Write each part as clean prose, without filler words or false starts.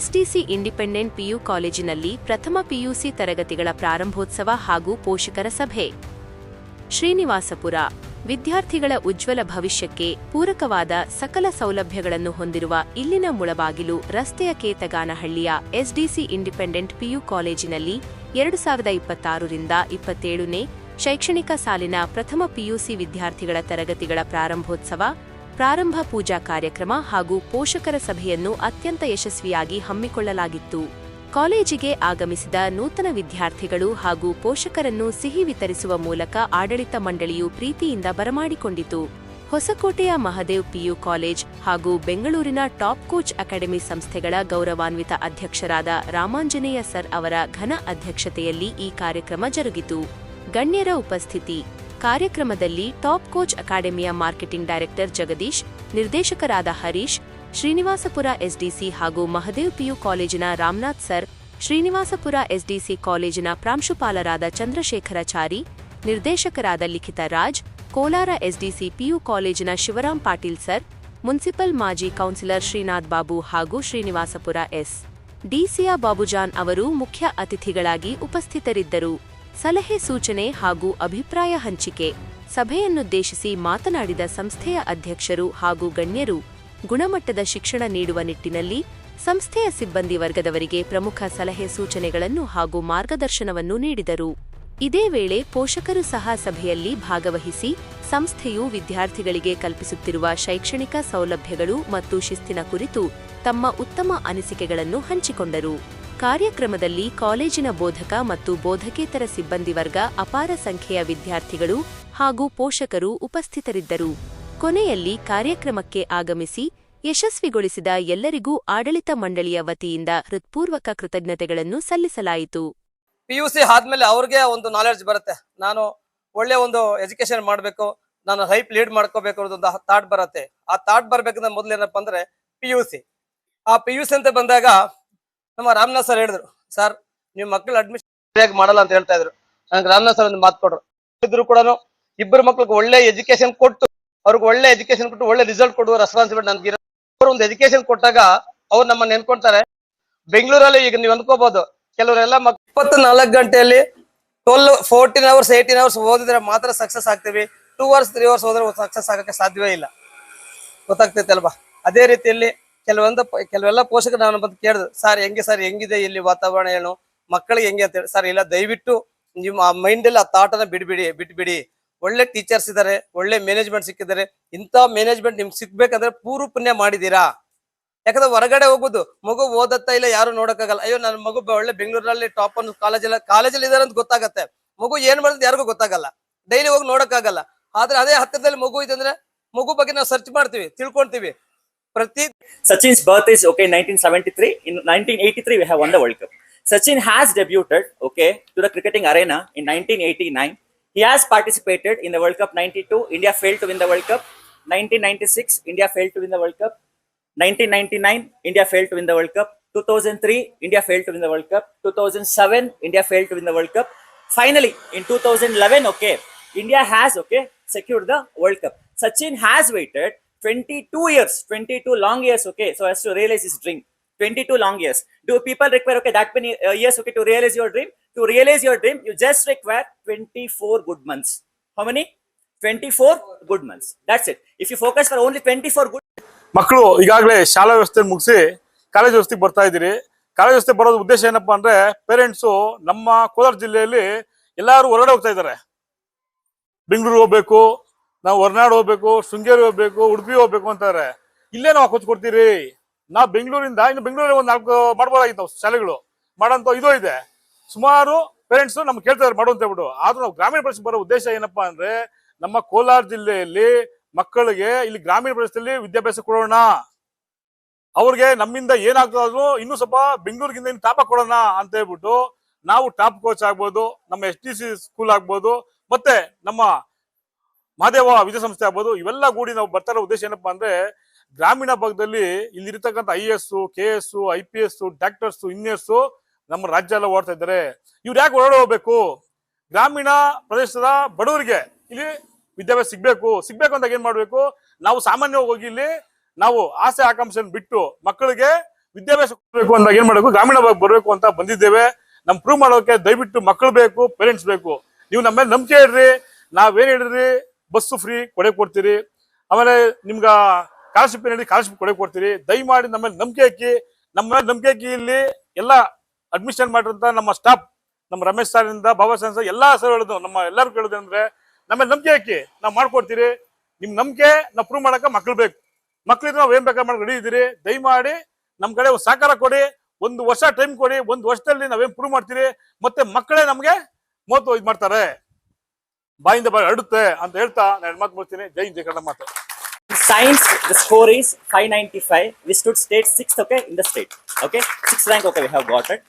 ಎಸ್ಡಿಸಿ independent PU ಕಾಲೇಜಿನಲ್ಲಿ ಪ್ರಥಮ PUC ತರಗತಿಗಳ ಪ್ರಾರಂಭೋತ್ಸವ ಹಾಗೂ ಪೋಷಕರ ಸಭೆ. ಶ್ರೀನಿವಾಸಪುರ ವಿದ್ಯಾರ್ಥಿಗಳ ಉಜ್ವಲ ಭವಿಷ್ಯಕ್ಕೆ ಪೂರಕವಾದ ಸಕಲ ಸೌಲಭ್ಯಗಳನ್ನು ಹೊಂದಿರುವ ಇಲ್ಲಿನ ಮುಳಬಾಗಿಲು ರಸ್ತೆಯ ಕೇತಗಾನಹಳ್ಳಿಯ ಎಸ್ಡಿಸಿ ಇಂಡಿಪೆಂಡೆಂಟ್ ಪಿಯು ಕಾಲೇಜಿನಲ್ಲಿ 2026ರಿಂದ 27ನೇ ಶೈಕ್ಷಣಿಕ ಸಾಲಿನ ಪ್ರಥಮ ಪಿಯುಸಿ ವಿದ್ಯಾರ್ಥಿಗಳ ತರಗತಿಗಳ ಪ್ರಾರಂಭೋತ್ಸವ, ಪ್ರಾರಂಭ ಪೂಜಾ ಕಾರ್ಯಕ್ರಮ ಹಾಗೂ ಪೋಷಕರ ಸಭೆಯನ್ನು ಅತ್ಯಂತ ಯಶಸ್ವಿಯಾಗಿ ಹಮ್ಮಿಕೊಳ್ಳಲಾಗಿತ್ತು. ಕಾಲೇಜಿಗೆ ಆಗಮಿಸಿದ ನೂತನ ವಿದ್ಯಾರ್ಥಿಗಳು ಹಾಗೂ ಪೋಷಕರನ್ನು ಸಿಹಿ ವಿತರಿಸುವ ಮೂಲಕ ಆಡಳಿತ ಮಂಡಳಿಯು ಪ್ರೀತಿಯಿಂದ ಬರಮಾಡಿಕೊಂಡಿತು. ಹೊಸಕೋಟೆಯ ಮಹದೇವ್ ಪಿಯು ಕಾಲೇಜ್ ಹಾಗೂ ಬೆಂಗಳೂರಿನ ಟಾಪ್ ಕೋಚ್ ಅಕಾಡೆಮಿ ಸಂಸ್ಥೆಗಳ ಗೌರವಾನ್ವಿತ ಅಧ್ಯಕ್ಷರಾದ ರಾಮಾಂಜನೇಯ ಸರ್ ಅವರ ಘನ ಅಧ್ಯಕ್ಷತೆಯಲ್ಲಿ ಈ ಕಾರ್ಯಕ್ರಮ ಜರುಗಿತು. ಗಣ್ಯರ ಉಪಸ್ಥಿತಿ. ಕಾರ್ಯಕ್ರಮದಲ್ಲಿ ಟಾಪ್ ಕೋಚ್ ಅಕಾಡೆಮಿಯ ಮಾರ್ಕೆಟಿಂಗ್ ಡೈರೆಕ್ಟರ್ ಜಗದೀಶ್, ನಿರ್ದೇಶಕರಾದ ಹರೀಶ್, ಶ್ರೀನಿವಾಸಪುರ ಎಸ್ಡಿಸಿ ಹಾಗೂ ಮಹದೇವ್ ಪಿಯು ಕಾಲೇಜಿನ ರಾಮನಾಥ್ ಸರ್, ಶ್ರೀನಿವಾಸಪುರ ಎಸ್ಡಿಸಿ ಕಾಲೇಜಿನ ಪ್ರಾಂಶುಪಾಲರಾದ ಚಂದ್ರಶೇಖರಾಚಾರಿ, ನಿರ್ದೇಶಕರಾದ ಲಿಖಿತ ರಾಜ್, ಕೋಲಾರ ಎಸ್ಡಿಸಿ ಪಿಯು ಕಾಲೇಜಿನ ಶಿವರಾಮ್ ಪಾಟೀಲ್ ಸರ್, ಮುನ್ಸಿಪಲ್ ಮಾಜಿ ಕೌನ್ಸಿಲರ್ ಶ್ರೀನಾಥ್ ಬಾಬು ಹಾಗೂ ಶ್ರೀನಿವಾಸಪುರ ಎಸ್. ಡಿಸಿಯ ಬಾಬುಜಾನ್ ಅವರು ಮುಖ್ಯ ಅತಿಥಿಗಳಾಗಿ ಉಪಸ್ಥಿತರಿದ್ದರು. ಸಲಹೆ ಸೂಚನೆ ಹಾಗೂ ಅಭಿಪ್ರಾಯ ಹಂಚಿಕೆ. ಸಭೆಯನ್ನುದ್ದೇಶಿಸಿ ಮಾತನಾಡಿದ ಸಂಸ್ಥೆಯ ಅಧ್ಯಕ್ಷರು ಹಾಗೂ ಗಣ್ಯರು, ಗುಣಮಟ್ಟದ ಶಿಕ್ಷಣ ನೀಡುವ ನಿಟ್ಟಿನಲ್ಲಿ ಸಂಸ್ಥೆಯ ಸಿಬ್ಬಂದಿ ವರ್ಗದವರಿಗೆ ಪ್ರಮುಖ ಸಲಹೆ ಸೂಚನೆಗಳನ್ನು ಹಾಗೂ ಮಾರ್ಗದರ್ಶನವನ್ನು ನೀಡಿದರು. ಇದೇ ವೇಳೆ ಪೋಷಕರು ಸಹ ಸಭೆಯಲ್ಲಿ ಭಾಗವಹಿಸಿ ಸಂಸ್ಥೆಯು ವಿದ್ಯಾರ್ಥಿಗಳಿಗೆ ಕಲ್ಪಿಸುತ್ತಿರುವ ಶೈಕ್ಷಣಿಕ ಸೌಲಭ್ಯಗಳು ಮತ್ತು ಶಿಸ್ತಿನ ಕುರಿತು ತಮ್ಮ ಉತ್ತಮ ಅನಿಸಿಕೆಗಳನ್ನು ಹಂಚಿಕೊಂಡರು. ಕಾರ್ಯಕ್ರಮದಲ್ಲಿ ಕಾಲೇಜಿನ ಬೋಧಕ ಮತ್ತು ಬೋಧಕೇತರ ಸಿಬ್ಬಂದಿ ವರ್ಗ, ಅಪಾರ ಸಂಖ್ಯೆಯ ವಿದ್ಯಾರ್ಥಿಗಳು ಹಾಗೂ ಪೋಷಕರು ಉಪಸ್ಥಿತರಿದ್ದರು. ಕೊನೆಯಲ್ಲಿ ಕಾರ್ಯಕ್ರಮಕ್ಕೆ ಆಗಮಿಸಿ ಯಶಸ್ವಿಗೊಳಿಸಿದ ಎಲ್ಲರಿಗೂ ಆಡಳಿತ ಮಂಡಳಿಯ ವತಿಯಿಂದ ಹೃತ್ಪೂರ್ವಕ ಕೃತಜ್ಞತೆಗಳನ್ನು ಸಲ್ಲಿಸಲಾಯಿತು. ಪಿಯುಸಿ ಆದ್ಮೇಲೆ ಅವ್ರಿಗೆ ಒಂದು ನಾಲೆಡ್ಜ್ ಬರುತ್ತೆ, ನಾನು ಒಳ್ಳೆ ಒಂದು ಎಜುಕೇಶನ್ ಮಾಡಬೇಕು, ನಾನು ಲೈಫ್ ಲೀಡ್ ಮಾಡ್ಕೋಬೇಕು ಅನ್ನೋದೊಂದು ಥಾಟ್ ಬರುತ್ತೆ. ಆ ಥಾಟ್ ಬರ್ಬೇಕಂದ್ರೆ ಮೊದಲು ಏನಪ್ಪ ಅಂದ್ರೆ ಪಿಯುಸಿ. ಆ ಪಿಯುಸಿ ಅಂತ ಬಂದಾಗ ನಮ್ಮ ರಾಮನಾಥ್ ಸರ್ ಹೇಳಿದ್ರು, ಸರ್ ನೀವು ಮಕ್ಕಳು ಅಡ್ಮಿಷನ್ ಸರಿಯಾಗಿ ಮಾಡಲ್ಲ ಅಂತ ಹೇಳ್ತಾ ಇದ್ರು. ನನಗೆ ರಾಮನಾಥ್ ಸರ್ ಒಂದು ಮಾತು ಕೊಟ್ರು. ಇದ್ರು ಕೂಡ ಇಬ್ಬರು ಮಕ್ಳಿಗೆ ಒಳ್ಳೆ ಎಜುಕೇಶನ್ ಕೊಟ್ಟು ಅವ್ರಿಗೆ ಒಳ್ಳೆ ಎಜುಕೇಶನ್ ಕೊಟ್ಟು ಒಳ್ಳೆ ರಿಸಲ್ಟ್ ಕೊಡುವ ರೆಸ್ಪಾನ್ಸಿಬಿಲಿಟಿ ನನ್ಗೆ. ಅವ್ರು ಒಂದು ಎಜುಕೇಶನ್ ಕೊಟ್ಟಾಗ ಅವ್ರು ನಮ್ಮನ್ನ ನೆನ್ಕೊಂತಾರೆ. ಬೆಂಗಳೂರಲ್ಲಿ ಈಗ ನೀವು ಅಂದ್ಕೋಬಹುದು, ಕೆಲವರೆಲ್ಲ 24 ಗಂಟೆಯಲ್ಲಿ 14 hours 18 hours ಓದಿದ್ರೆ ಮಾತ್ರ ಸಕ್ಸಸ್ ಆಗ್ತೀವಿ, 2 hours 3 hours ಹೋದ್ರೆ ಸಕ್ಸಸ್ ಆಗಕ್ಕೆ ಸಾಧ್ಯವೇ ಇಲ್ಲ. ಗೊತ್ತಾಗ್ತೈತೆ ಅಲ್ವಾ? ಅದೇ ರೀತಿಯಲ್ಲಿ ಕೆಲವೆಲ್ಲ ಪೋಷಕರು ನಾನು ಬಂದು ಕೇಳಿದ್ರು, ಸರ್ ಹೆಂಗಿದೆ ಇಲ್ಲಿ ವಾತಾವರಣ, ಏನು ಮಕ್ಕಳಿಗೆ ಹೆಂಗೆ ಅಂತ ಹೇಳಿ. ಸರ್ ಇಲ್ಲ, ದಯವಿಟ್ಟು ನಿಮ್ಮ ಆ ಮೈಂಡ್ ಅಲ್ಲಿ ಆ ಥಾಟ್ ಅನ್ನ ಬಿಟ್ಬಿಡಿ. ಒಳ್ಳೆ ಟೀಚರ್ಸ್ ಇದಾರೆ, ಒಳ್ಳೆ ಮ್ಯಾನೇಜ್ಮೆಂಟ್ ಸಿಕ್ಕಿದ್ದಾರೆ. ಇಂಥ ಮ್ಯಾನೇಜ್ಮೆಂಟ್ ನಿಮ್ಗೆ ಸಿಗ್ಬೇಕಂದ್ರೆ ಪೂರ್ವ ಪುಣ್ಯ ಮಾಡಿದೀರಾ. ಯಾಕಂದ್ರೆ ಹೊರಗಡೆ ಹೋಗ್ಬೋದು, ಮಗು ಓದತ್ತಾ ಇಲ್ಲ ಯಾರು ನೋಡಕ್ಕಾಗಲ್ಲ. ಅಯ್ಯೋ ನನ್ನ ಮಗು ಒಳ್ಳೆ ಬೆಂಗಳೂರಲ್ಲಿ ಟಾಪ್ ಒಂದು ಕಾಲೇಜಲ್ಲಿ ಇದಾರೆ ಅಂತ ಗೊತ್ತಾಗತ್ತೆ. ಮಗು ಏನ್ ಮಾಡಿದ್ರೆ ಯಾರಿಗೂ ಗೊತ್ತಾಗಲ್ಲ, ಡೈಲಿ ಹೋಗಿ ನೋಡಕ್ಕಾಗಲ್ಲ. ಆದ್ರೆ ಅದೇ ಹತ್ತಿರದಲ್ಲಿ ಮಗು ಇದೆ ಅಂದ್ರೆ ಮಗು ಬಗ್ಗೆ ನಾವು ಸರ್ಚ್ ಮಾಡ್ತೀವಿ, ತಿಳ್ಕೊಂತೀವಿ. Sachin's birth is 1973. In 1983, we have won the World Cup. Sachin has debuted to the cricketing arena in 1989. He has participated in the World Cup 92. India failed to win the World Cup. 1996, India failed to win the World Cup. 1999, India failed to win the World Cup. 2003, India failed to win the World Cup. 2007, India failed to win the World Cup. Finally, in 2011, India has secured the World Cup. Sachin has waited 22 long years, so as to realize his dream. 22 long years. Do people require that many years to realize your dream? To realize your dream, you just require 24 good months. How many? 24 good months. That's it. If you focus for only 24 good. ಮಕ್ಕಳು ಈಗಾಗಲೇ ಶಾಲಾ ವ್ಯವಸ್ಥೆ ಮುಗಿಸಿ college ವ್ಯವಸ್ಥೆಗೆ ಬರ್ತಾ ಇದ್ದೀರಿ. College ವ್ಯವಸ್ಥೆ ಬರೋದು ಉದ್ದೇಶ ಏನಪ್ಪಾ ಅಂದ್ರೆ, ಪೇರೆಂಟ್ಸು ನಮ್ಮ ಕೋಲಾರ ಜಿಲ್ಲೆಯಲ್ಲಿ ಎಲ್ಲಾರು ಹೊರಗಡೆ ಹೋಗ್ತಾ ಇದ್ದಾರೆ. ಬೆಂಗಳೂರು ಹೋಗ್ಬೇಕು, ನಾವು ಹೊರನಾಡು ಹೋಗ್ಬೇಕು, ಶೃಂಗೇರಿ ಹೋಗ್ಬೇಕು, ಉಡುಪಿ ಹೋಗ್ಬೇಕು ಅಂತಾರೆ. ಇಲ್ಲೇ ನಾವು ಕೊಡ್ತೀರಿ. ನಾವು ಬೆಂಗಳೂರಿಂದ ಇನ್ನು ಬೆಂಗಳೂರಲ್ಲಿ ಒಂದು 4 ಮಾಡ್ಬೋದಾಗಿತ್ತು ಶಾಲೆಗಳು ಮಾಡೋಂಥ ಇದು ಇದೆ. ಸುಮಾರು ಪೇರೆಂಟ್ಸ್ ನಮ್ಗೆ ಕೇಳ್ತಾರೆ ಮಾಡು ಅಂತ ಹೇಳ್ಬಿಟ್ಟು. ಆದ್ರೂ ನಾವು ಗ್ರಾಮೀಣ ಪ್ರದೇಶ ಬರೋ ಉದ್ದೇಶ ಏನಪ್ಪಾ ಅಂದ್ರೆ, ನಮ್ಮ ಕೋಲಾರ ಜಿಲ್ಲೆಯಲ್ಲಿ ಮಕ್ಕಳಿಗೆ ಇಲ್ಲಿ ಗ್ರಾಮೀಣ ಪ್ರದೇಶದಲ್ಲಿ ವಿದ್ಯಾಭ್ಯಾಸ ಕೊಡೋಣ, ಅವ್ರಿಗೆ ನಮ್ಮಿಂದ ಏನಾಗ್ತದೋ ಇನ್ನೂ ಸ್ವಲ್ಪ ಬೆಂಗಳೂರಿಗಿಂತ ಇನ್ನು ಟಾಪ್ ಕೊಡೋಣ ಅಂತ ಹೇಳ್ಬಿಟ್ಟು ನಾವು ಟಾಪ್ ಕೋಚ್ ಆಗ್ಬೋದು, ನಮ್ಮ SDC ಸ್ಕೂಲ್ ಆಗ್ಬೋದು, ಮತ್ತೆ ನಮ್ಮ ಮಹದೇವ ವಿದ್ಯಾಸಂಸ್ಥೆ ಆಗ್ಬೋದು, ಇವೆಲ್ಲ ಕೂಡಿ ನಾವು ಬರ್ತಾ ಇರೋ ಉದ್ದೇಶ ಏನಪ್ಪಾ ಅಂದ್ರೆ, ಗ್ರಾಮೀಣ ಭಾಗದಲ್ಲಿ ಇಲ್ಲಿರ್ತಕ್ಕಂಥ IAS, KS, IPS, doctors, engineers ನಮ್ಮ ರಾಜ್ಯ ಎಲ್ಲ ಓಡ್ತಾ ಇದ್ದಾರೆ. ಇವ್ರು ಯಾಕೆ ಹೊರಗಡೆ ಹೋಗ್ಬೇಕು? ಗ್ರಾಮೀಣ ಪ್ರದೇಶದ ಬಡವರಿಗೆ ಇಲ್ಲಿ ವಿದ್ಯಾಭ್ಯಾಸ ಸಿಗ್ಬೇಕು ಅಂದಾಗ ಏನ್ ಮಾಡ್ಬೇಕು? ನಾವು ಸಾಮಾನ್ಯವಾಗಿ ಹೋಗಿ ಇಲ್ಲಿ ನಾವು ಆಸೆ ಆಕಾಂಕ್ಷೆ ಬಿಟ್ಟು ಮಕ್ಕಳಿಗೆ ವಿದ್ಯಾಭ್ಯಾಸ ಕೊಡಬೇಕು ಅಂದಾಗ ಏನ್ ಮಾಡಬೇಕು, ಗ್ರಾಮೀಣ ಭಾಗ ಬರಬೇಕು ಅಂತ ಬಂದಿದ್ದೇವೆ. ನಮ್ ಪ್ರೂವ್ ಮಾಡೋಕೆ ದಯವಿಟ್ಟು ಮಕ್ಕಳು ಬೇಕು, ಪೇರೆಂಟ್ಸ್ ಬೇಕು. ನೀವು ನಮ್ಮ ಮೇಲೆ ನಂಬಿಕೆ ಇಡ್ರಿ, ನಾವೇನ್ ಹೇಳಿದ್ರಿ ಬಸ್ಸು ಫ್ರೀ ಕೊಡ್ತೀರಿ, ಆಮೇಲೆ ನಿಮ್ಗ ಸ್ಕಾಲರ್ಶಿಪ್ ಏನ್ ಹೇಳಿ ಸ್ಕಾಲರ್ಶಿಪ್ ಕೊಡ್ತೀರಿ. ದಯಮಾಡಿ ನಮ್ಮ ಮೇಲೆ ನಂಬಿಕೆ ಹಾಕಿ, ಇಲ್ಲಿ ಎಲ್ಲ ಅಡ್ಮಿಷನ್ ಮಾಡಿರಂತ ನಮ್ಮ ಸ್ಟಾಫ್, ನಮ್ಮ ರಮೇಶ್ ಸರ್ ಇಂದ ಬಾಬಾ ಸರ್ ಎಲ್ಲಾ ಸರ್ ಹೇಳುದು, ನಮ್ಮ ಎಲ್ಲರೂ ಕೇಳುದು ಅಂದ್ರೆ ನಮ್ಮ ಮೇಲೆ ನಂಬಿಕೆ ಹಾಕಿ ನಾವು ಮಾಡ್ಕೊಡ್ತೀರಿ. ನಿಮ್ ನಂಬಿಕೆ ನಾವು ಪ್ರೂವ್ ಮಾಡಕ ಮಕ್ಳು ಬೇಕು. ಮಕ್ಳಿದ್ರೆ ನಾವ್ ಏನ್ ಬೇಕಾದ್ರೆ ಮಾಡಿ ರೆಡಿ ಇದ್ದೀರಿ. ದಯಮಾಡಿ ನಮ್ ಕಡೆ ಒಂದು ಸಹಕಾರ ಕೊಡಿ, 1 ವರ್ಷ ಟೈಮ್ ಕೊಡಿ. 1 ವರ್ಷದಲ್ಲಿ ನಾವೇನ್ ಪ್ರೂವ್ ಮಾಡ್ತೀರಿ, ಮತ್ತೆ ಮಕ್ಕಳೇ ನಮ್ಗೆ ಇದು ಮಾಡ್ತಾರೆ, ಬಾಯಿಂದ ಬಾಯಿ ಹರಡುತ್ತೆ ಅಂತ ಹೇಳ್ತಾ ನಾನು ಮಾತು ಬರ್ತೀನಿ. ಜೈ ಹಿಂದ್, ಜೈ ಕನ್ನಡ ಮಾತು. Science, the score is 595. We stood state 6th, okay, in the state. Okay, 6th rank, okay, we have got it.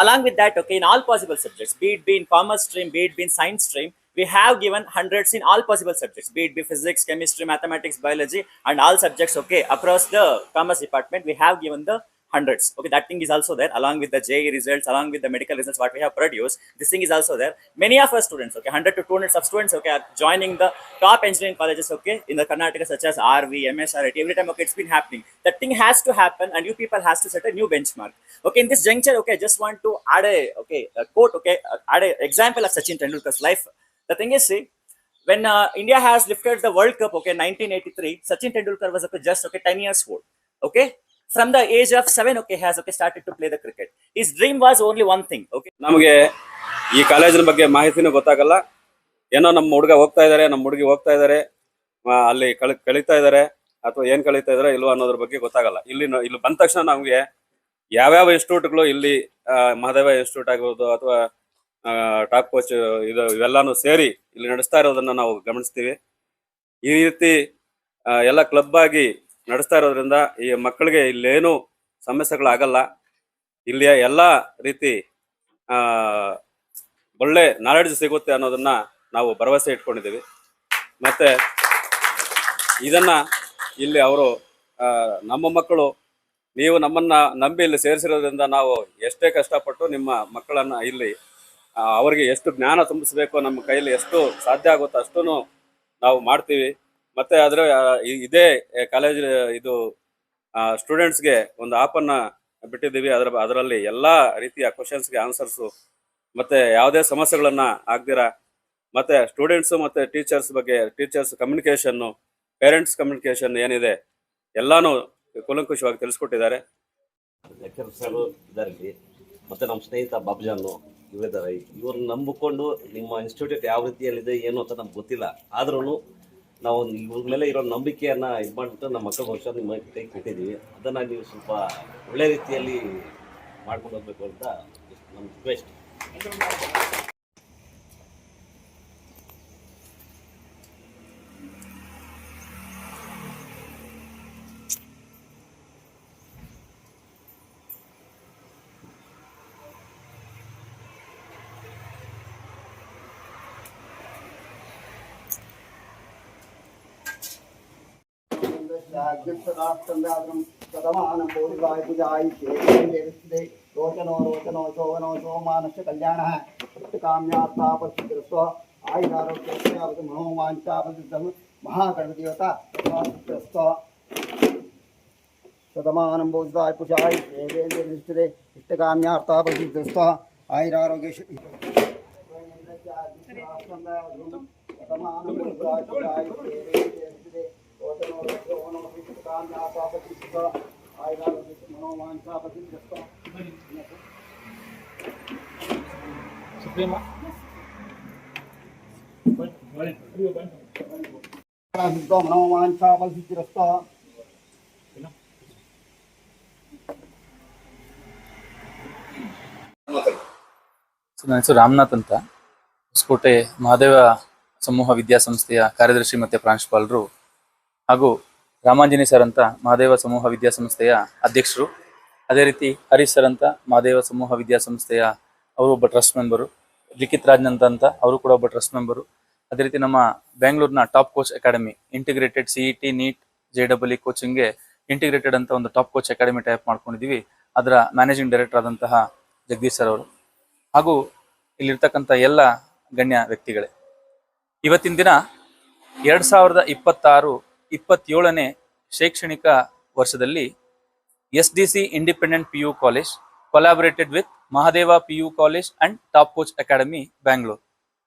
Along with that, okay, in all possible subjects, be it in commerce stream, be it in science stream, we have given hundreds in all possible subjects, be it physics, chemistry, mathematics, biology, and all subjects, okay, across the commerce department, we have given the hundreds. Okay, that thing is also there, along with the JEE results, along with the medical results what we have produced. This thing is also there. Many of our students, okay, 100 to 200 of students, okay, are joining the top engineering colleges, okay, in the Karnataka, such as RV, MSRT. Every time, okay, it's been happening. That thing has to happen, and you people has to set a new benchmark. Okay, in this juncture, okay, I just want to add a quote, okay, add an example of Sachin Tendulkar's life. The thing is, see, when India has lifted the World Cup, okay, 1983, Sachin Tendulkar was okay, just okay 10 years old. Okay, from the age of 7, okay, has okay started to play the cricket. His dream was only one thing. Okay, ನಮಗೆ ಈ ಕಾಲೇಜಿನ ಬಗ್ಗೆ ಮಾಹಿತಿನೂ ಗೊತ್ತಾಗಲ್ಲ. ಏನೋ ನಮ್ಮ ಹುಡುಗ ಹೋಗ್ತಾ ಇದ್ದಾರೆ, ನಮ್ಮ ಹುಡುಗಿ ಹೋಗ್ತಾ ಇದ್ದಾರೆ, ಅಲ್ಲಿ ಕಳೀತಾ ಇದ್ದಾರೆ ಅಥವಾ ಏನ್ ಕಳೀತಾ ಇದಾರೆ ಇಲ್ವಾ ಅನ್ನೋದ್ರ ಬಗ್ಗೆ ಗೊತ್ತಾಗಲ್ಲ. ಇಲ್ಲಿ ಬಂದ ತಕ್ಷಣ ನಮ್ಗೆ ಯಾವ್ಯಾವ ಇನ್ಸ್ಟಿಟ್ಯೂಟ್ಗಳು ಇಲ್ಲಿ ಮಹಾದೇವ ಇನ್ಸ್ಟಿಟ್ಯೂಟ್ ಆಗಿರ್ಬೋದು ಅಥವಾ ಟಾಪ್ ಕೋಚ್ ಇವೆಲ್ಲಾನು ಸೇರಿ ಇಲ್ಲಿ ನಡೆಸ್ತಾ ಇರೋದನ್ನ ನಾವು ಗಮನಿಸ್ತೀವಿ. ಈ ರೀತಿ ಎಲ್ಲ ಕ್ಲಬ್ ಆಗಿ ನಡೆಸ್ತಾ ಇರೋದ್ರಿಂದ ಈ ಮಕ್ಕಳಿಗೆ ಇಲ್ಲೇನು ಸಮಸ್ಯೆಗಳಾಗಲ್ಲ. ಇಲ್ಲಿಯ ಎಲ್ಲ ರೀತಿ ಒಳ್ಳೆ ನಾಲೆಡ್ಜ್ ಸಿಗುತ್ತೆ ಅನ್ನೋದನ್ನ ನಾವು ಭರವಸೆ ಇಟ್ಕೊಂಡಿದ್ದೀವಿ. ಮತ್ತೆ ಇದನ್ನ ಇಲ್ಲಿ ಅವರು ನಮ್ಮ ಮಕ್ಕಳು, ನೀವು ನಮ್ಮನ್ನ ನಂಬಿ ಇಲ್ಲಿ ಸೇರಿಸಿರೋದ್ರಿಂದ ನಾವು ಎಷ್ಟೇ ಕಷ್ಟಪಟ್ಟು ನಿಮ್ಮ ಮಕ್ಕಳನ್ನ ಇಲ್ಲಿ ಅವರಿಗೆ ಎಷ್ಟು ಜ್ಞಾನ ತುಂಬಿಸ್ಬೇಕು, ನಮ್ಮ ಕೈಯಲ್ಲಿ ಎಷ್ಟು ಸಾಧ್ಯ ಆಗುತ್ತೋ ಅಷ್ಟೂ ನಾವು ಮಾಡ್ತೀವಿ. ಮತ್ತೆ ಇದೇ ಕಾಲೇಜ್ ಇದು ಸ್ಟೂಡೆಂಟ್ಸ್ಗೆ ಒಂದು ಆಪನ್ನ ಬಿಟ್ಟಿದ್ದೀವಿ. ಅದರಲ್ಲಿ ಎಲ್ಲಾ ರೀತಿಯ ಕ್ವಶನ್ಸ್ಗೆ ಆನ್ಸರ್ಸು ಮತ್ತೆ ಯಾವುದೇ ಸಮಸ್ಯೆಗಳನ್ನ ಆಗ್ದಿರ, ಮತ್ತೆ ಸ್ಟೂಡೆಂಟ್ಸ್ ಮತ್ತೆ ಟೀಚರ್ಸ್ ಕಮ್ಯುನಿಕೇಶನ್ನು, ಪೇರೆಂಟ್ಸ್ ಕಮ್ಯುನಿಕೇಶನ್ ಏನಿದೆ ಎಲ್ಲಾನು ಕೂಲಂಕುಷವಾಗಿ ತಿಳಿಸ್ಕೊಟ್ಟಿದ್ದಾರೆ. ಸರ್ ಇದರಲ್ಲಿ ಮತ್ತೆ ನಮ್ಮ ಸ್ನೇಹಿತ ಬಾಬ್ಜಾನು ಇವರಿದ್ದಾರೆ. ಇವ್ರನ್ನ ನಂಬಿಕೊಂಡು ನಿಮ್ಮ ಇನ್ಸ್ಟಿಟ್ಯೂಟ್ ಯಾವ ರೀತಿಯಲ್ಲಿದೆ ಏನು ಅಂತ ನಮ್ಗೆ ಗೊತ್ತಿಲ್ಲ, ಆದ್ರೂ ನಾವು ಇವ್ರ ಮೇಲೆ ಇರೋ ನಂಬಿಕೆಯನ್ನ ಇದು ಮಾಡಿಬಿಟ್ಟು ನಮ್ಮ ಮಕ್ಕಳ ಭವಿಷ್ಯ ನಿಮ್ಮ ಕೈಗೆ ಕೊಟ್ಟಿದ್ದೀವಿ. ಅದನ್ನು ನೀವು ಸ್ವಲ್ಪ ಒಳ್ಳೆ ರೀತಿಯಲ್ಲಿ ಮಾಡ್ಕೊಂಡು ಹೋಗ್ಬೇಕು ಅಂತ ನಮ್ಮ ರಿಕ್ವೆಸ್ಟ್. रोचनो शोभनो सोमानस्य कल्याणः काम्यात्तापसिद्धिरस्व आयुरारोग्यस्य मनोवाञ्छापसिद्धं महागणपतिदेवता शतमानं बोधाय पुषाय देवेन्द्रस्ते इष्टकाम्यार्तापसिद्धिरस्व आयुरारोग्यस्य शतमानं बोधाय पुषाय देवेन्द्रस्ते ನನ್ನ ಹೆಸರು ರಾಮನಾಥ್ ಅಂತ, ಹೊಸಕೋಟೆ ಮಹಾದೇವ ಸಮೂಹ ವಿದ್ಯಾಸಂಸ್ಥೆಯ ಕಾರ್ಯದರ್ಶಿ ಮತ್ತು ಪ್ರಾಂಶುಪಾಲರು, ಹಾಗೂ ರಾಮಾಂಜನೇಯ ಸರ್ ಅಂತ ಮಹಾದೇವ ಸಮೂಹ ವಿದ್ಯಾಸಂಸ್ಥೆಯ ಅಧ್ಯಕ್ಷರು. ಅದೇ ರೀತಿ ಹರೀಶ್ ಸರ್ ಅಂತ ಮಹಾದೇವ ಸಮೂಹ ವಿದ್ಯಾಸಂಸ್ಥೆಯ ಅವರು ಒಬ್ಬ ಟ್ರಸ್ಟ್ ಮೆಂಬರು. ಲಿಖಿತ್ ರಾಜ್ ಅಂತ ಅವರು ಕೂಡ ಒಬ್ಬ ಟ್ರಸ್ಟ್ ಮೆಂಬರು. ಅದೇ ರೀತಿ ನಮ್ಮ ಬೆಂಗಳೂರಿನ top coach academy integrated CET NEET JEE ಕೋಚಿಂಗ್ಗೆ ಇಂಟಿಗ್ರೇಟೆಡ್ ಅಂತ ಒಂದು ಟಾಪ್ ಕೋಚ್ ಅಕಾಡೆಮಿ ಟೈಪ್ ಮಾಡ್ಕೊಂಡಿದ್ದೀವಿ. ಅದರ ಮ್ಯಾನೇಜಿಂಗ್ ಡೈರೆಕ್ಟರ್ ಆದಂತಹ ಜಗದೀಶ್ ಸರ್ ಅವರು, ಹಾಗೂ ಇಲ್ಲಿರ್ತಕ್ಕಂಥ ಎಲ್ಲ ಗಣ್ಯ ವ್ಯಕ್ತಿಗಳೇ. ಇವತ್ತಿನ ದಿನ 2026-27ನೇ ಶೈಕ್ಷಣಿಕ ವರ್ಷದಲ್ಲಿ SDC Independent PU College collaborated with Mahadeva PU College and Top Coach Academy, Bangalore.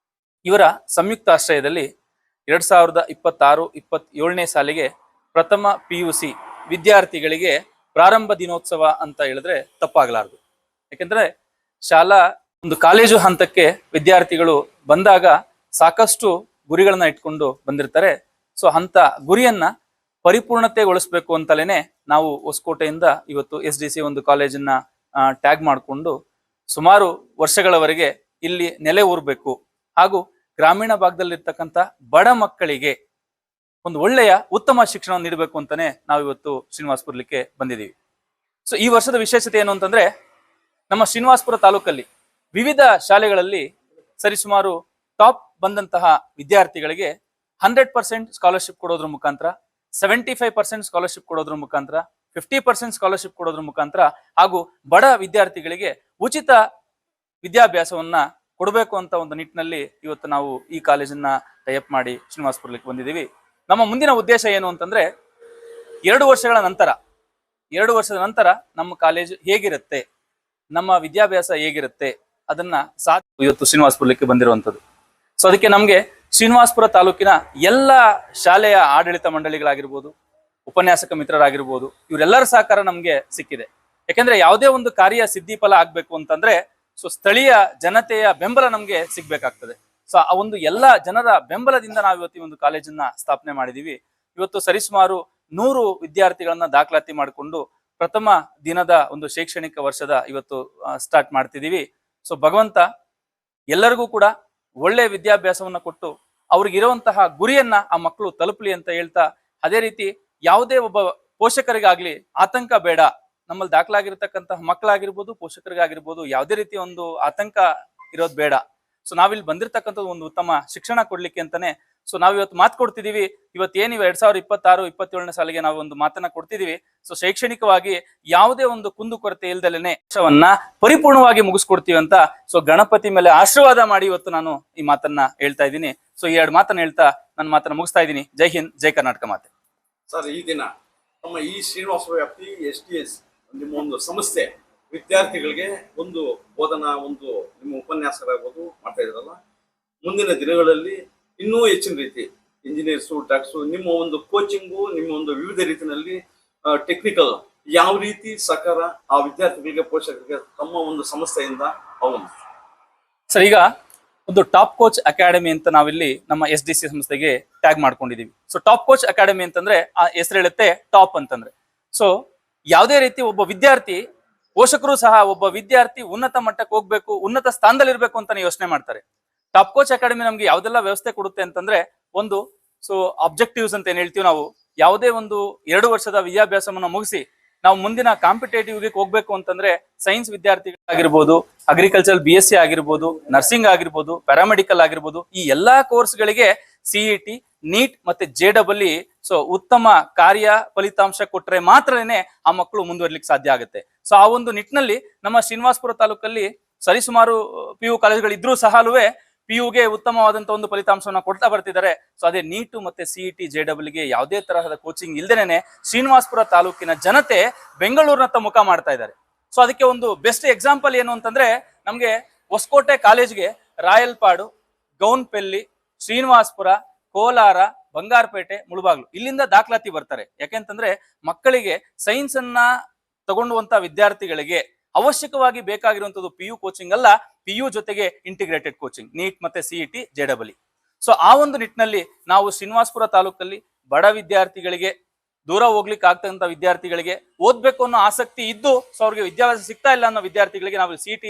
ಇವರ ಸಂಯುಕ್ತ ಆಶ್ರಯದಲ್ಲಿ 2026-27ನೇ ಸಾಲಿಗೆ ಪ್ರಥಮ PUC ವಿದ್ಯಾರ್ಥಿಗಳಿಗೆ ಪ್ರಾರಂಭ ದಿನೋತ್ಸವ ಅಂತ ಹೇಳಿದ್ರೆ ತಪ್ಪಾಗಲಾರದು. ಯಾಕೆಂದ್ರೆ ಶಾಲಾ ಒಂದು ಕಾಲೇಜು ಹಂತಕ್ಕೆ ವಿದ್ಯಾರ್ಥಿಗಳು ಬಂದಾಗ ಸಾಕಷ್ಟು ಗುರಿಗಳನ್ನ ಇಟ್ಕೊಂಡು ಬಂದಿರ್ತಾರೆ. ಸೊ ಅಂತ ಗುರಿಯನ್ನ ಪರಿಪೂರ್ಣತೆಗೊಳಿಸ್ಬೇಕು ಅಂತಲೇನೆ ನಾವು ಹೊಸಕೋಟೆಯಿಂದ ಇವತ್ತು SDC ಒಂದು ಕಾಲೇಜನ್ನ ಟ್ಯಾಗ್ ಮಾಡಿಕೊಂಡು ಸುಮಾರು ವರ್ಷಗಳವರೆಗೆ ಇಲ್ಲಿ ನೆಲೆ ಊರಬೇಕು ಹಾಗೂ ಗ್ರಾಮೀಣ ಭಾಗದಲ್ಲಿರ್ತಕ್ಕಂಥ ಬಡ ಮಕ್ಕಳಿಗೆ ಒಂದು ಒಳ್ಳೆಯ ಉತ್ತಮ ಶಿಕ್ಷಣವನ್ನು ನೀಡಬೇಕು ಅಂತಾನೆ ನಾವು ಇವತ್ತು ಶ್ರೀನಿವಾಸಪುರಕ್ಕೆ ಬಂದಿದ್ದೀವಿ. ಸೊ ಈ ವರ್ಷದ ವಿಶೇಷತೆ ಏನು ಅಂತಂದ್ರೆ, ನಮ್ಮ ಶ್ರೀನಿವಾಸಪುರ ತಾಲೂಕಲ್ಲಿ ವಿವಿಧ ಶಾಲೆಗಳಲ್ಲಿ ಸರಿಸುಮಾರು ಟಾಪ್ ಬಂದಂತಹ ವಿದ್ಯಾರ್ಥಿಗಳಿಗೆ 100% ಸ್ಕಾಲರ್ಶಿಪ್ ಕೊಡೋದ್ರ ಮುಖಾಂತರ, 75% ಸ್ಕಾಲರ್ಶಿಪ್ ಕೊಡೋದ್ರ ಮುಖಾಂತರ, 50% ಸ್ಕಾಲರ್ಶಿಪ್ ಕೊಡೋದ್ರ ಮುಖಾಂತರ ಹಾಗೂ ಬಡ ವಿದ್ಯಾರ್ಥಿಗಳಿಗೆ ಉಚಿತ ವಿದ್ಯಾಭ್ಯಾಸವನ್ನ ಕೊಡಬೇಕು ಅಂತ ಒಂದು ನಿಟ್ಟಿನಲ್ಲಿ ಇವತ್ತು ನಾವು ಈ ಕಾಲೇಜನ್ನ ಟೈಅಪ್ ಮಾಡಿ ಶ್ರೀನಿವಾಸಪುರಕ್ಕೆ ಬಂದಿದ್ದೀವಿ. ನಮ್ಮ ಮುಂದಿನ ಉದ್ದೇಶ ಏನು ಅಂತಂದ್ರೆ, 2 ವರ್ಷದ ನಂತರ ನಮ್ಮ ಕಾಲೇಜು ಹೇಗಿರುತ್ತೆ, ನಮ್ಮ ವಿದ್ಯಾಭ್ಯಾಸ ಹೇಗಿರುತ್ತೆ ಅದನ್ನ ಇವತ್ತು ಶ್ರೀನಿವಾಸಪುರಕ್ಕೆ ಬಂದಿರುವಂಥದ್ದು. ಸೊ ಅದಕ್ಕೆ ನಮಗೆ ಶ್ರೀನಿವಾಸಪುರ ತಾಲೂಕಿನ ಎಲ್ಲ ಶಾಲೆಯ ಆಡಳಿತ ಮಂಡಳಿಗಳಾಗಿರ್ಬೋದು, ಉಪನ್ಯಾಸಕ ಮಿತ್ರರಾಗಿರ್ಬೋದು, ಇವರೆಲ್ಲರ ಸಹಕಾರ ನಮಗೆ ಸಿಕ್ಕಿದೆ. ಯಾಕೆಂದ್ರೆ ಯಾವುದೇ ಒಂದು ಕಾರ್ಯ ಸಿದ್ಧಿಫಲ ಆಗ್ಬೇಕು ಅಂತಂದ್ರೆ ಸೊ ಸ್ಥಳೀಯ ಜನತೆಯ ಬೆಂಬಲ ನಮ್ಗೆ ಸಿಗ್ಬೇಕಾಗ್ತದೆ. ಸೊ ಆ ಒಂದು ಎಲ್ಲ ಜನರ ಬೆಂಬಲದಿಂದ ನಾವು ಇವತ್ತು ಈ ಒಂದು ಕಾಲೇಜನ್ನ ಸ್ಥಾಪನೆ ಮಾಡಿದೀವಿ. ಇವತ್ತು ಸರಿಸುಮಾರು 100 ವಿದ್ಯಾರ್ಥಿಗಳನ್ನ ದಾಖಲಾತಿ ಮಾಡಿಕೊಂಡು ಪ್ರಥಮ ದಿನದ ಒಂದು ಶೈಕ್ಷಣಿಕ ವರ್ಷದ ಇವತ್ತು ಸ್ಟಾರ್ಟ್ ಮಾಡ್ತಿದೀವಿ. ಸೊ ಭಗವಂತ ಎಲ್ಲರಿಗೂ ಕೂಡ ಒಳ್ಳೆ ವಿದ್ಯಾಭ್ಯಾಸವನ್ನ ಕೊಟ್ಟು ಅವ್ರಿಗಿರುವಂತಹ ಗುರಿಯನ್ನ ಆ ಮಕ್ಕಳು ತಲುಪಲಿ ಅಂತ ಹೇಳ್ತಾ, ಅದೇ ರೀತಿ ಯಾವುದೇ ಒಬ್ಬ ಪೋಷಕರಿಗಾಗ್ಲಿ ಆತಂಕ ಬೇಡ, ನಮ್ಮಲ್ಲಿ ದಾಖಲಾಗಿರ್ತಕ್ಕಂತಹ ಮಕ್ಕಳಾಗಿರ್ಬೋದು, ಪೋಷಕರಿಗಾಗಿರ್ಬೋದು ಯಾವುದೇ ರೀತಿ ಒಂದು ಆತಂಕ ಇರೋದು ಬೇಡ. ಸೊ ನಾವಿಲ್ಲಿ ಬಂದಿರತಕ್ಕಂಥದ್ದು ಒಂದು ಉತ್ತಮ ಶಿಕ್ಷಣ ಕೊಡ್ಲಿಕ್ಕೆ ಅಂತಾನೆ ಸೊ ನಾವ್ ಇವತ್ತು ಮಾತು ಕೊಡ್ತಿದೀವಿ. ಇವತ್ತೇನು 2026-27ನೇ ಸಾಲಿಗೆ ನಾವು ಒಂದು ಮಾತನ್ನ ಕೊಡ್ತಿದೀವಿ. ಸೊ ಶೈಕ್ಷಣಿಕವಾಗಿ ಯಾವುದೇ ಒಂದು ಕುಂದುಕೊರತೆ ಇಲ್ದಲೇನೆ ವರ್ಷವನ್ನ ಪರಿಪೂರ್ಣವಾಗಿ ಮುಗಿಸ್ಕೊಡ್ತೀವಿ ಅಂತ ಸೊ ಗಣಪತಿ ಮೇಲೆ ಆಶೀರ್ವಾದ ಮಾಡಿ ಇವತ್ತು ನಾನು ಈ ಮಾತನ್ನ ಹೇಳ್ತಾ ಇದ್ದೀನಿ. ಸೊ ಈ 2 ಮಾತನ್ನ ಹೇಳ್ತಾ ನನ್ನ ಮಾತನ್ನ ಮುಗಿಸ್ತಾ ಇದ್ದೀನಿ. ಜೈ ಹಿಂದ್, ಜೈ ಕರ್ನಾಟಕ ಮಾತೆ. ಸರ್, ಈ ದಿನ ನಮ್ಮ ಈ ಶ್ರೀನಿವಾಸಪುರ ವ್ಯಾಪ್ತಿ STS ನಿಮ್ಮ ಒಂದು ಸಂಸ್ಥೆ ವಿದ್ಯಾರ್ಥಿಗಳಿಗೆ ಒಂದು ಬೋಧನಾ ಒಂದು ನಿಮ್ಮ ಉಪನ್ಯಾಸರಾಗ್ಬೋದು ಮಾಡ್ತಾ ಇದ್ರಲ್ಲ, ಮುಂದಿನ ದಿನಗಳಲ್ಲಿ ಇನ್ನೂ ಹೆಚ್ಚಿನ ರೀತಿ ಇಂಜಿನಿಯರ್ಸು, ಡಾಕ್ಟರ್ಸು, ನಿಮ್ಮ ಒಂದು ಕೋಚಿಂಗು, ನಿಮ್ಮ ಒಂದು ವಿವಿಧ ರೀತಿಯಲ್ಲಿ ಟೆಕ್ನಿಕಲ್ ಯಾವ ರೀತಿ ಸಹಕಾರ ಆ ವಿದ್ಯಾರ್ಥಿಗಳಿಗೆ, ಪೋಷಕರಿಗೆ ತಮ್ಮ ಒಂದು ಸಂಸ್ಥೆಯಿಂದ ಅವನು ಸರ್, ಈಗ ಒಂದು ಟಾಪ್ ಕೋಚ್ ಅಕಾಡೆಮಿ ಅಂತ ನಾವಿಲ್ಲಿ ನಮ್ಮ SDC ಸಂಸ್ಥೆಗೆ ಟ್ಯಾಗ್ ಮಾಡ್ಕೊಂಡಿದೀವಿ. ಸೊ ಟಾಪ್ ಕೋಚ್ ಅಕಾಡೆಮಿ ಅಂತಂದ್ರೆ ಆ ಹೆಸರು ಹೇಳುತ್ತೆ ಟಾಪ್ ಅಂತಂದ್ರೆ. ಸೊ ಯಾವುದೇ ರೀತಿ ಒಬ್ಬ ವಿದ್ಯಾರ್ಥಿ, ಪೋಷಕರು ಸಹ ಒಬ್ಬ ವಿದ್ಯಾರ್ಥಿ ಉನ್ನತ ಮಟ್ಟಕ್ಕೆ ಹೋಗ್ಬೇಕು, ಉನ್ನತ ಸ್ಥಾನದಲ್ಲಿ ಇರ್ಬೇಕು ಅಂತಾನೆ ಯೋಚನೆ ಮಾಡ್ತಾರೆ. ಟಾಪ್ ಕೋಚ್ ಅಕಾಡೆಮಿ ನಮ್ಗೆ ಯಾವ್ದೆಲ್ಲ ವ್ಯವಸ್ಥೆ ಕೊಡುತ್ತೆ ಅಂತಂದ್ರೆ, ಒಂದು ಸೊ ಅಬ್ಜೆಕ್ಟಿವ್ಸ್ ಅಂತ ಏನ್ ಹೇಳ್ತೀವಿ ನಾವು, ಯಾವುದೇ ಒಂದು 2 ವರ್ಷದ ವಿದ್ಯಾಭ್ಯಾಸವನ್ನ ಮುಗಿಸಿ ನಾವು ಮುಂದಿನ ಕಾಂಪಿಟೇಟಿವ್ಗೆ ಹೋಗ್ಬೇಕು ಅಂತಂದ್ರೆ ಸೈನ್ಸ್ ವಿದ್ಯಾರ್ಥಿಗಳಾಗಿರ್ಬೋದು, ಅಗ್ರಿಕಲ್ಚರ್ BSc ಆಗಿರ್ಬೋದು, ನರ್ಸಿಂಗ್ ಆಗಿರ್ಬೋದು, ಪ್ಯಾರಾಮೆಡಿಕಲ್ ಆಗಿರ್ಬೋದು, ಈ ಎಲ್ಲಾ ಕೋರ್ಸ್ಗಳಿಗೆ CET, NEET ಮತ್ತೆ JEE ಸೊ ಉತ್ತಮ ಕಾರ್ಯ ಫಲಿತಾಂಶ ಕೊಟ್ರೆ ಮಾತ್ರನೇ ಆ ಮಕ್ಕಳು ಮುಂದುವರ್ಲಿಕ್ಕೆ ಸಾಧ್ಯ ಆಗುತ್ತೆ. ಸೊ ಆ ಒಂದು ನಿಟ್ಟಿನಲ್ಲಿ ನಮ್ಮ ಶ್ರೀನಿವಾಸಪುರ ತಾಲೂಕಲ್ಲಿ ಸರಿಸುಮಾರು PU ಕಾಲೇಜುಗಳಿದ್ರೂ ಸಹಲುವೆ PUಗೆ ಉತ್ತಮವಾದಂತ ಒಂದು ಫಲಿತಾಂಶವನ್ನ ಕೊಡ್ತಾ ಬರ್ತಿದ್ದಾರೆ. ಸೊ ಅದೇ NEET ಮತ್ತೆ CET JEE ಯಾವುದೇ ತರಹದ ಕೋಚಿಂಗ್ ಇಲ್ದೇನೆ ಶ್ರೀನಿವಾಸಪುರ ತಾಲೂಕಿನ ಜನತೆ ಬೆಂಗಳೂರಿನತ್ತ ಮುಖ ಮಾಡ್ತಾ ಇದ್ದಾರೆ. ಸೊ ಅದಕ್ಕೆ ಒಂದು ಬೆಸ್ಟ್ ಎಕ್ಸಾಂಪಲ್ ಏನು ಅಂತಂದ್ರೆ, ನಮ್ಗೆ ಹೊಸಕೋಟೆ ಕಾಲೇಜ್ಗೆ ರಾಯಲ್ಪಾಡು, ಗೌನ್ಪೆಲ್ಲಿ, ಶ್ರೀನಿವಾಸಪುರ, ಕೋಲಾರ, ಬಂಗಾರಪೇಟೆ, ಮುಳಬಾಗ್ಲು ಇಲ್ಲಿಂದ ದಾಖಲಾತಿ ಬರ್ತಾರೆ. ಯಾಕೆಂತಂದ್ರೆ ಮಕ್ಕಳಿಗೆ ಸೈನ್ಸ್ ಅನ್ನ ತಗೊಂಡುವಂತ ವಿದ್ಯಾರ್ಥಿಗಳಿಗೆ ಅವಶ್ಯಕವಾಗಿ ಬೇಕಾಗಿರುವಂತದ್ದು PU ಕೋಚಿಂಗ್ ಅಲ್ಲ, PU ಜೊತೆಗೆ ಇಂಟಿಗ್ರೇಟೆಡ್ ಕೋಚಿಂಗ್, NEET ಮತ್ತೆ CET JEE. ಸೊ ಆ ಒಂದು ನಿಟ್ಟಿನಲ್ಲಿ ನಾವು ಶ್ರೀನಿವಾಸಪುರ ತಾಲೂಕಲ್ಲಿ ಬಡ ವಿದ್ಯಾರ್ಥಿಗಳಿಗೆ, ದೂರ ಹೋಗ್ಲಿಕ್ಕೆ ಆಗ್ತಕ್ಕಂಥ ವಿದ್ಯಾರ್ಥಿಗಳಿಗೆ, ಓದ್ಬೇಕು ಅನ್ನೋ ಆಸಕ್ತಿ ಇದ್ದು ಸೊ ಅವ್ರಿಗೆ ವಿದ್ಯಾಭ್ಯಾಸ ಸಿಗ್ತಾ ಇಲ್ಲ ಅನ್ನೋ ವಿದ್ಯಾರ್ಥಿಗಳಿಗೆ ನಾವು CET